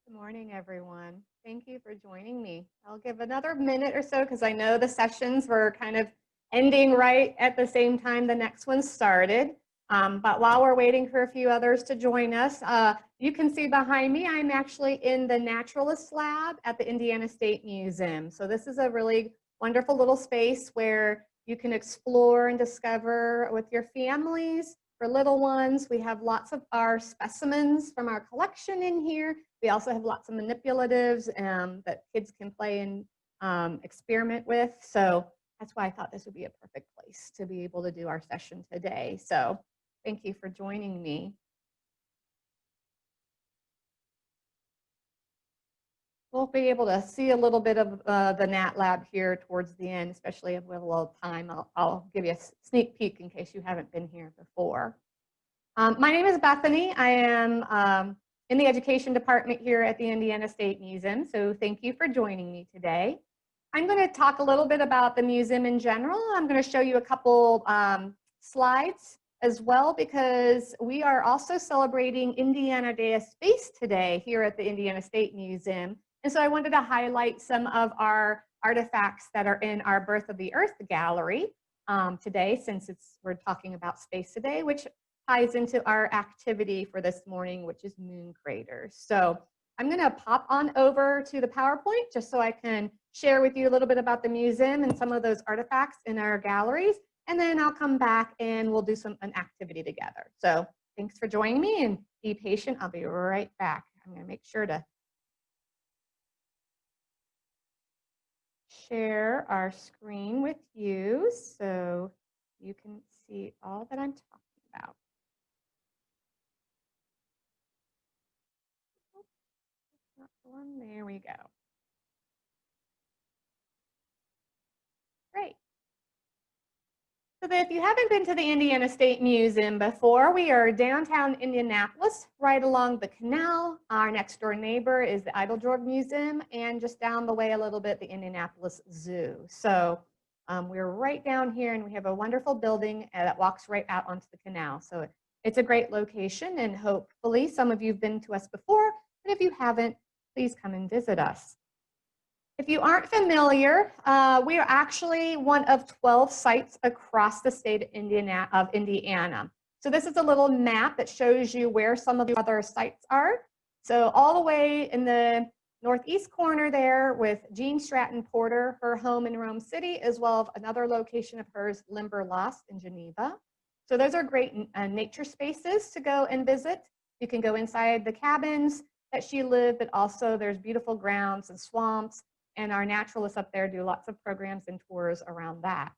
Good morning, everyone. Thank you for joining me. I'll give another minute or so because I know the sessions were kind of ending right at the same time the next one started. But while we're waiting for a few others to join us, you can see behind me, I'm actually in the Naturalist Lab at the Indiana State Museum. So this is a really wonderful little space where you can explore and discover with your families. For little ones, we have lots of our specimens from our collection in here. We also have lots of manipulatives that kids can play and experiment with. So that's why I thought this would be a perfect place to be able to do our session today. So thank you for joining me. We'll be able to see a little bit of the Nat Lab here towards the end, especially if we have a little time. I'll give you a sneak peek in case you haven't been here before. My name is Bethany. I am in the education department here at the Indiana State Museum, so thank you for joining me today. I'm going to talk a little bit about the museum in general. I'm going to show you a couple slides as well because we are also celebrating Indiana Day of Space today here at the Indiana State Museum. And so I wanted to highlight some of our artifacts that are in our Birth of the Earth gallery today, since we're talking about space today, which ties into our activity for this morning, which is moon craters. So I'm going to pop on over to the PowerPoint just so I can share with you a little bit about the museum and some of those artifacts in our galleries. And then I'll come back and we'll do an activity together. So thanks for joining me and be patient. I'll be right back. I'm going to make sure to share our screen with you so you can see all that I'm talking about. Not the one. There we go. Great. So if you haven't been to the Indiana State Museum before, we are downtown Indianapolis, right along the canal. Our next door neighbor is the Idle Museum, and just down the way a little bit, the Indianapolis Zoo. So we're right down here, and we have a wonderful building that walks right out onto the canal. So it's a great location, and hopefully some of you have been to us before, and if you haven't, please come and visit us. If you aren't familiar, we are actually one of 12 sites across the state of Indiana. So this is a little map that shows you where some of the other sites are. So all the way in the northeast corner there with Jean Stratton Porter, her home in Rome City, as well as another location of hers, Limberlost in Geneva. So those are great nature spaces to go and visit. You can go inside the cabins that she lived, but also there's beautiful grounds and swamps. And our naturalists up there do lots of programs and tours around that.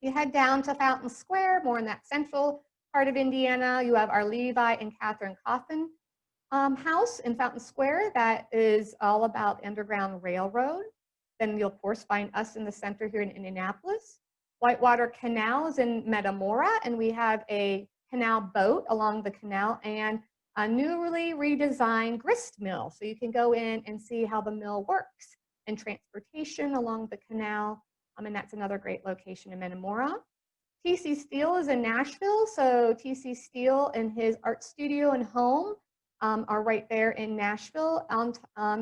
You head down to Fountain Square, more in that central part of Indiana. You have our Levi and Catherine Coffin house in Fountain Square that is all about Underground Railroad. Then you'll of course find us in the center here in Indianapolis. Whitewater Canal is in Metamora, and we have a canal boat along the canal and a newly redesigned grist mill. So you can go in and see how the mill works. And transportation along the canal, and that's another great location in Metamora. T.C. Steele is in Nashville, so T.C. Steele and his art studio and home are right there in Nashville on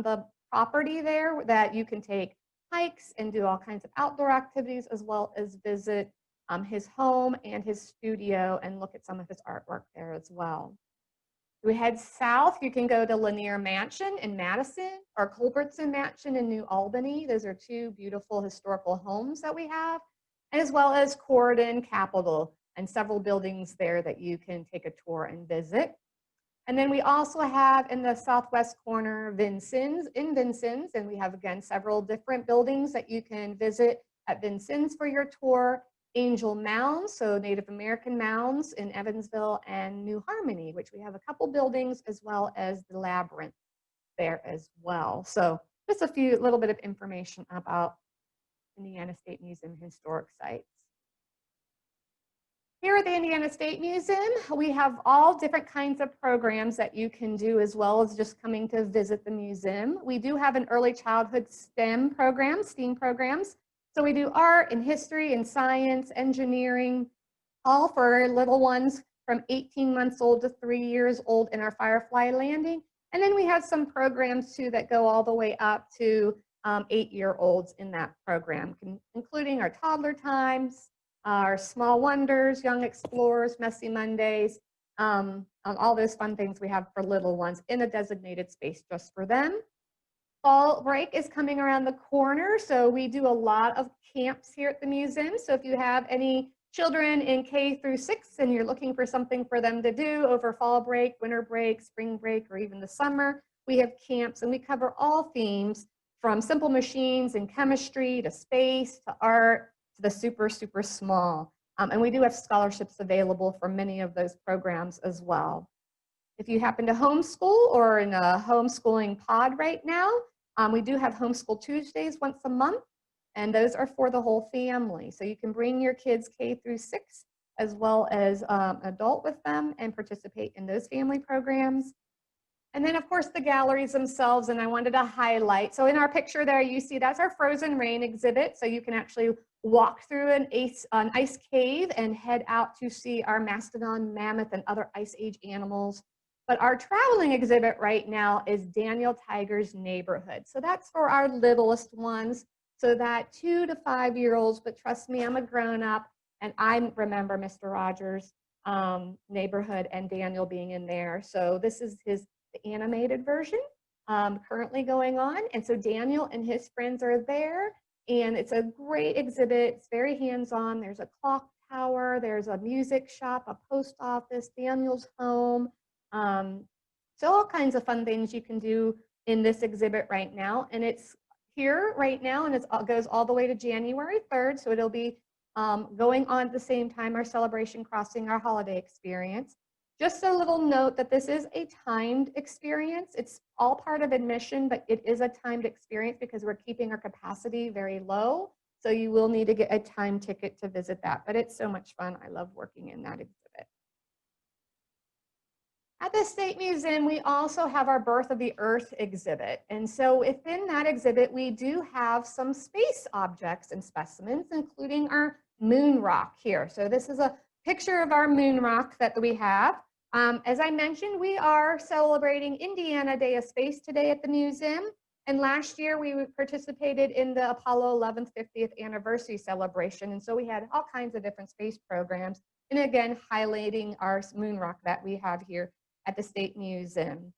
the property there that you can take hikes and do all kinds of outdoor activities, as well as visit his home and his studio and look at some of his artwork there as well. We head south, you can go to Lanier Mansion in Madison or Culbertson Mansion in New Albany. Those are two beautiful historical homes that we have, as well as Corydon Capitol and several buildings there that you can take a tour and visit. And then we also have in the southwest corner Vincennes, and we have again several different buildings that you can visit at Vincennes for your tour. Angel Mounds, so Native American mounds in Evansville, and New Harmony, which we have a couple buildings, as well as the Labyrinth there as well. So just a little bit of information about Indiana State Museum historic sites. Here at the Indiana State Museum, we have all different kinds of programs that you can do, as well as just coming to visit the museum. We do have an early childhood STEM program, STEAM programs. So we do art and history and science, engineering, all for little ones from 18 months old to 3 years old in our Firefly Landing. And then we have some programs too that go all the way up to 8-year-olds in that program, including our toddler times, our small wonders, young explorers, messy Mondays, all those fun things we have for little ones in a designated space just for them. Fall break is coming around the corner, so we do a lot of camps here at the museum. So if you have any children in K through 6 and you're looking for something for them to do over fall break, winter break, spring break, or even the summer, we have camps and we cover all themes from simple machines and chemistry to space to art to the super, super small. And we do have scholarships available for many of those programs as well. If you happen to homeschool or in a homeschooling pod right now, we do have Homeschool Tuesdays once a month, and those are for the whole family. So you can bring your kids K through 6 as well as an adult with them and participate in those family programs. And then of course the galleries themselves, and I wanted to highlight. So in our picture there, you see that's our Frozen Rain exhibit. So you can actually walk through an ice cave and head out to see our mastodon, mammoth, and other Ice Age animals. But our traveling exhibit right now is Daniel Tiger's Neighborhood. So that's for our littlest ones. So that 2 to 5-year-olds, but trust me, I'm a grown-up, and I remember Mr. Rogers' neighborhood and Daniel being in there. So this is the animated version currently going on. And so Daniel and his friends are there, and it's a great exhibit. It's very hands-on. There's a clock tower, there's a music shop, a post office, Daniel's home. So all kinds of fun things you can do in this exhibit right now. And it's here right now, and it goes all the way to January 3rd. So it'll be going on at the same time, our Celebration Crossing, our holiday experience. Just a little note that this is a timed experience. It's all part of admission, but it is a timed experience because we're keeping our capacity very low. So you will need to get a time ticket to visit that, but it's so much fun. I love working in that exhibit. At the State Museum, we also have our Birth of the Earth exhibit. And so within that exhibit, we do have some space objects and specimens, including our moon rock here. So this is a picture of our moon rock that we have. As I mentioned, we are celebrating Indiana Day of Space today at the museum. And last year, we participated in the Apollo 11th 50th anniversary celebration. And so we had all kinds of different space programs. And again, highlighting our moon rock that we have here at the State Museum.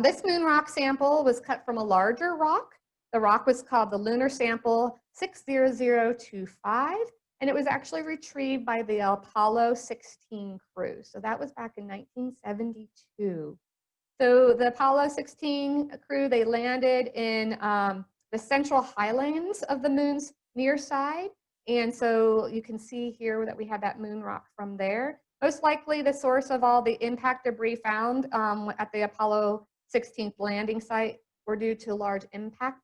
This moon rock sample was cut from a larger rock. The rock was called the Lunar Sample 60025, and it was actually retrieved by the Apollo 16 crew. So that was back in 1972. So the Apollo 16 crew, they landed in the central highlands of the moon's near side. And so you can see here that we have that moon rock from there. Most likely the source of all the impact debris found at the Apollo 16th landing site were due to large impact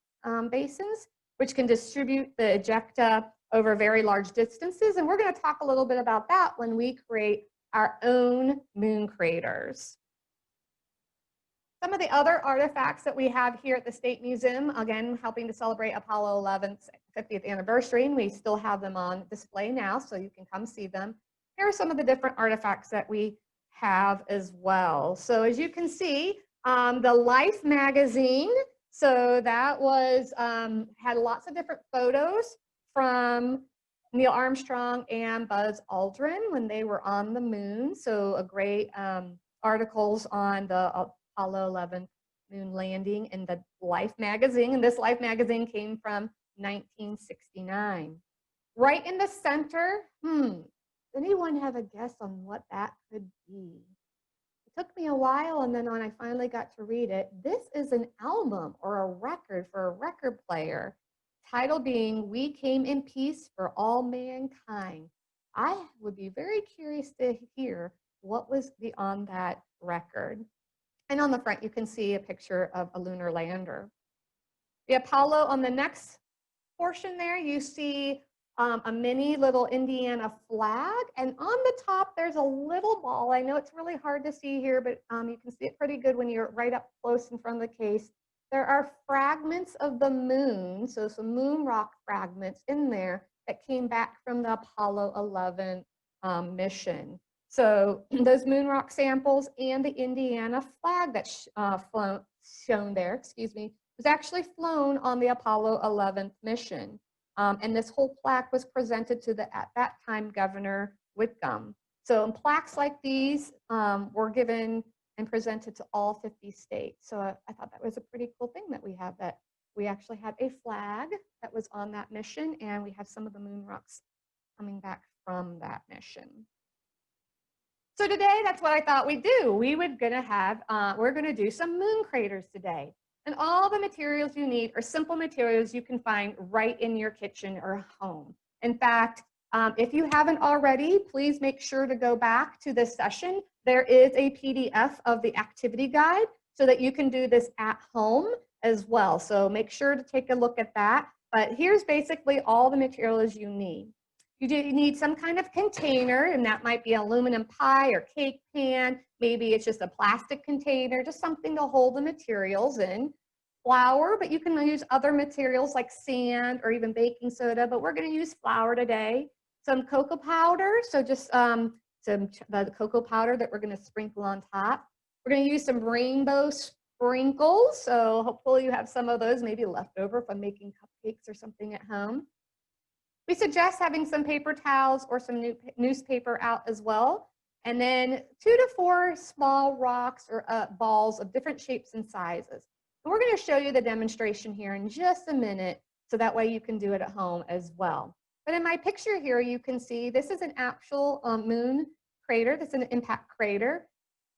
basins, which can distribute the ejecta over very large distances. And we're going to talk a little bit about that when we create our own moon craters. Some of the other artifacts that we have here at the State Museum, again, helping to celebrate Apollo 11th 50th anniversary, and we still have them on display now, so you can come see them. Here are some of the different artifacts that we have as well. So as you can see, the Life magazine, so that was, had lots of different photos from Neil Armstrong and Buzz Aldrin when they were on the moon. So a great articles on the Apollo 11 moon landing in the Life magazine. And this Life magazine came from 1969. Right in the center, anyone have a guess on what that could be? It took me a while, and then when I finally got to read it, this is an album or a record for a record player, title being We Came in Peace for All Mankind. I would be very curious to hear what was on that record. And on the front, you can see a picture of a lunar lander. The Apollo, on the next portion there, you see a mini little Indiana flag, and on the top there's a little ball. I know it's really hard to see here, but you can see it pretty good when you're right up close in front of the case. There are fragments of the moon, so some moon rock fragments in there that came back from the Apollo 11 mission. So those moon rock samples and the Indiana flag that's shown there, excuse me, was actually flown on the Apollo 11th mission. And this whole plaque was presented to the, at that time, Governor Whitcomb. So plaques like these were given and presented to all 50 states. So I thought that was a pretty cool thing that we have, that we actually have a flag that was on that mission, and we have some of the moon rocks coming back from that mission. So today, that's what I thought we'd do. We're gonna do some moon craters today. And all the materials you need are simple materials you can find right in your kitchen or home. In fact, if you haven't already, please make sure to go back to this session. There is a PDF of the activity guide so that you can do this at home as well. So make sure to take a look at that. But here's basically all the materials you need. You need some kind of container, and that might be aluminum pie or cake pan. Maybe it's just a plastic container, just something to hold the materials in. Flour, but you can use other materials like sand or even baking soda, but we're going to use flour today. Some cocoa powder, so just the cocoa powder that we're going to sprinkle on top. We're going to use some rainbow sprinkles, so hopefully you have some of those maybe left over from making cupcakes or something at home. We suggest having some paper towels or some newspaper out as well. And then 2 to 4 small rocks or balls of different shapes and sizes. And we're going to show you the demonstration here in just a minute, so that way you can do it at home as well. But in my picture here, you can see this is an actual moon crater. This is an impact crater.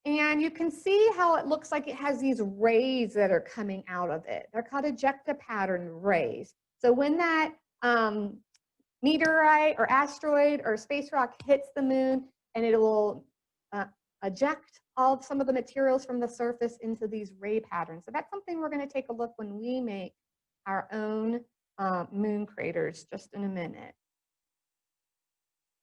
And you can see how it looks like it has these rays that are coming out of it. They're called ejecta pattern rays. So when that meteorite or asteroid or space rock hits the moon, and it will eject some of the materials from the surface into these ray patterns. So that's something we're going to take a look when we make our own moon craters just in a minute.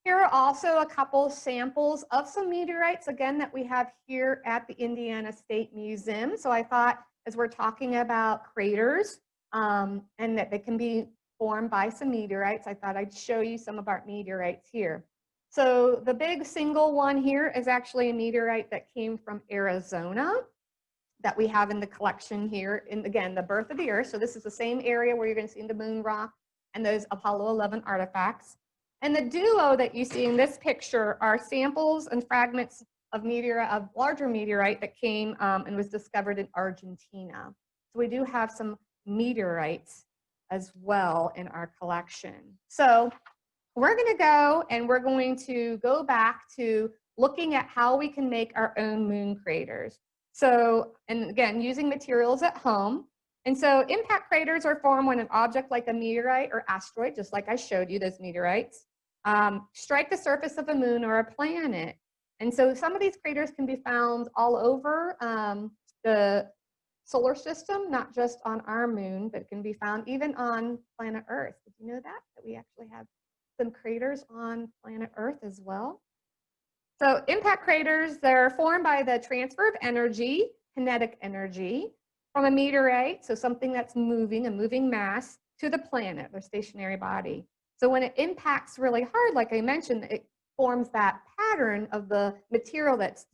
Here are also a couple samples of some meteorites, again, that we have here at the Indiana State Museum. So I thought, as we're talking about craters and that they can be formed by some meteorites, I thought I'd show you some of our meteorites here. So the big single one here is actually a meteorite that came from Arizona that we have in the collection here. And again, the birth of the Earth. So this is the same area where you're going to see the moon rock and those Apollo 11 artifacts. And the duo that you see in this picture are samples and fragments of larger meteorite that came and was discovered in Argentina. So we do have some meteorites as well in our collection. So we're going to go and we're going to go back to looking at how we can make our own moon craters. So, and again, using materials at home. And so impact craters are formed when an object like a meteorite or asteroid, just like I showed you those meteorites, strike the surface of a moon or a planet. And so some of these craters can be found all over the solar system, not just on our moon, but it can be found even on planet Earth. Did you know that we actually have some craters on planet Earth as well? So impact craters, they're formed by the transfer of energy, kinetic energy, from a meteorite, so something that's moving, a moving mass, to the planet, their stationary body. So when it impacts really hard, like I mentioned, it forms that pattern of the material that's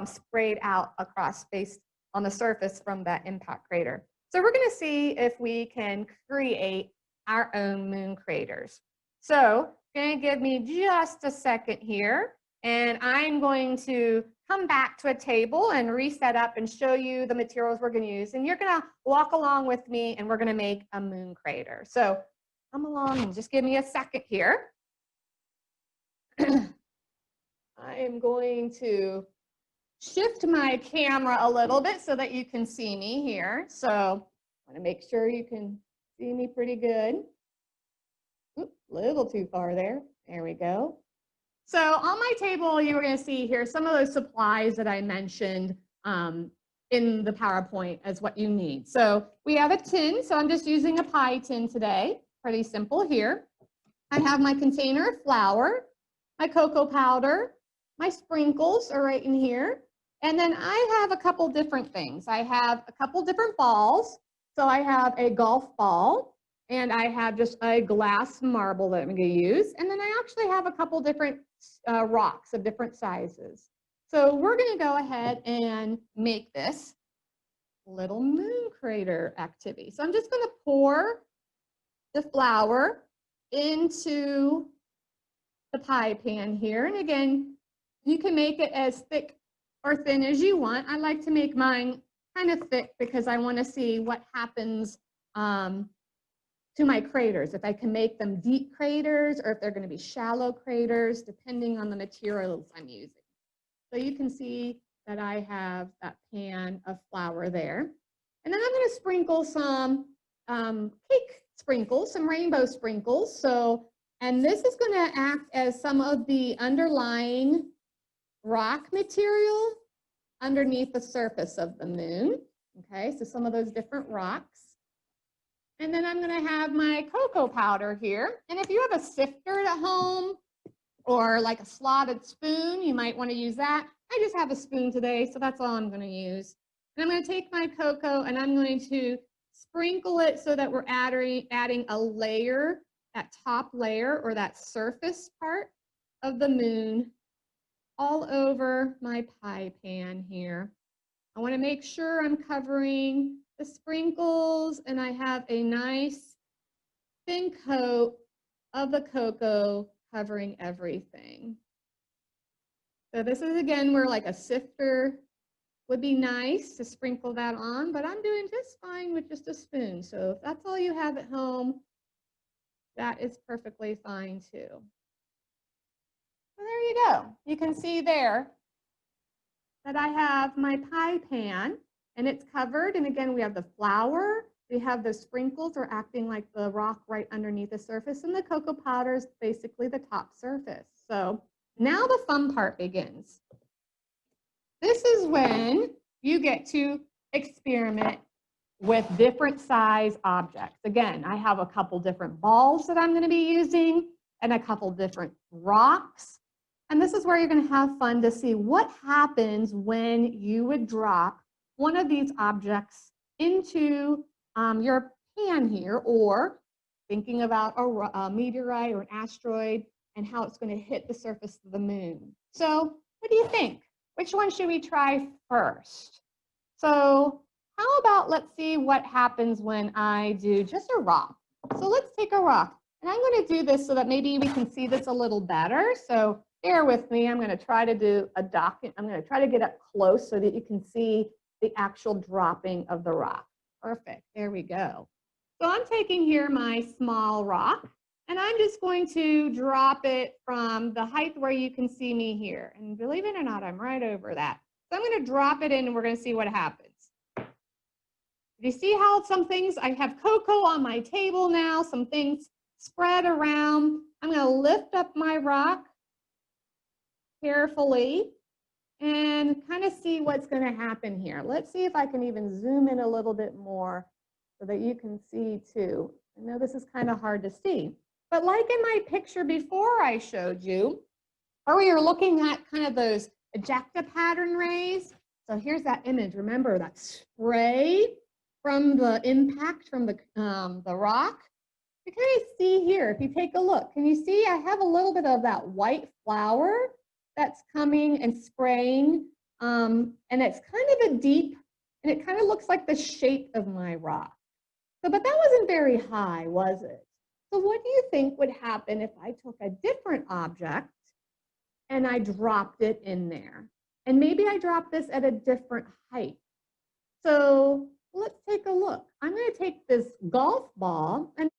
sprayed out across space on the surface from that impact crater. So we're going to see if we can create our own moon craters. So going to give me just a second here, and I'm going to come back to a table and reset up and show you the materials we're going to use. And you're going to walk along with me, and we're going to make a moon crater. So come along and just give me a second here. I am going to shift my camera a little bit so that you can see me here. So I want to make sure you can see me pretty good. Oops, a little too far there. There we go. So on my table, you were going to see here some of those supplies that I mentioned in the PowerPoint as what you need. So we have a tin. So I'm just using a pie tin today. Pretty simple here. I have my container of flour, my cocoa powder, my sprinkles are right in here. And then I have a couple different things. I have a couple different balls. So I have a golf ball, And I have just a glass marble that I'm going to use. And then I actually have a couple different rocks of different sizes. So we're going to go ahead and make this little moon crater activity. So I'm just going to pour the flour into the pie pan here. And again, you can make it as thick or thin as you want. I like to make mine kind of thick because I want to see what happens to my craters, if I can make them deep craters or if they're going to be shallow craters, depending on the materials I'm using. So you can see that I have that pan of flour there. And then I'm going to sprinkle some cake sprinkles, some rainbow sprinkles. So, and this is going to act as some of the underlying rock material underneath the surface of the moon. Okay, so some of those different rocks. And then I'm going to have my cocoa powder here. And if you have a sifter at home or like a slotted spoon, you might want to use that. I just have a spoon today, so that's all I'm going to use. And I'm going to take my cocoa and I'm going to sprinkle it so that we're adding a layer, that top layer or that surface part of the moon all over my pie pan here. I want to make sure I'm covering the sprinkles and I have a nice thin coat of the cocoa covering everything. So this is again where like a sifter would be nice to sprinkle that on, but I'm doing just fine with just a spoon. So if that's all you have at home, that is perfectly fine too. So there you go. You can see there that I have my pie pan and it's covered. And again, we have the flour, we have the sprinkles are acting like the rock right underneath the surface, and the cocoa powder is basically the top surface. So now the fun part begins. This is when you get to experiment with different size objects. Again, I have a couple different balls that I'm going to be using and a couple different rocks. And this is where you're going to have fun to see what happens when you would drop one of these objects into your pan here, or thinking about a meteorite or an asteroid and how it's going to hit the surface of the moon. So what do you think? Which one should we try first? So how about let's see what happens when I do just a rock. So let's take a rock. And I'm going to do this so that maybe we can see this a little better. So bear with me. I'm going to try to do a docket. I'm going to try to get up close so that you can see the actual dropping of the rock. Perfect. There we go. So I'm taking here my small rock, and I'm just going to drop it from the height where you can see me here. And believe it or not, I'm right over that. So I'm going to drop it in and we're going to see what happens. You see how some things, I have cocoa on my table now, some things spread around. I'm going to lift up my rock carefully and kind of see what's going to happen here. Let's see if I can even zoom in a little bit more so that you can see too. I know this is kind of hard to see, but like in my picture before I showed you, where we were looking at kind of those ejecta pattern rays. So here's that image. Remember that spray from the impact from the rock? You kind of see here, if you take a look, can you see I have a little bit of that white flour that's coming and spraying, and it's kind of a deep, and it kind of looks like the shape of my rock. So, but that wasn't very high, was it? So what do you think would happen if I took a different object and I dropped it in there? And maybe I dropped this at a different height. So let's take a look. I'm going to take this golf ball and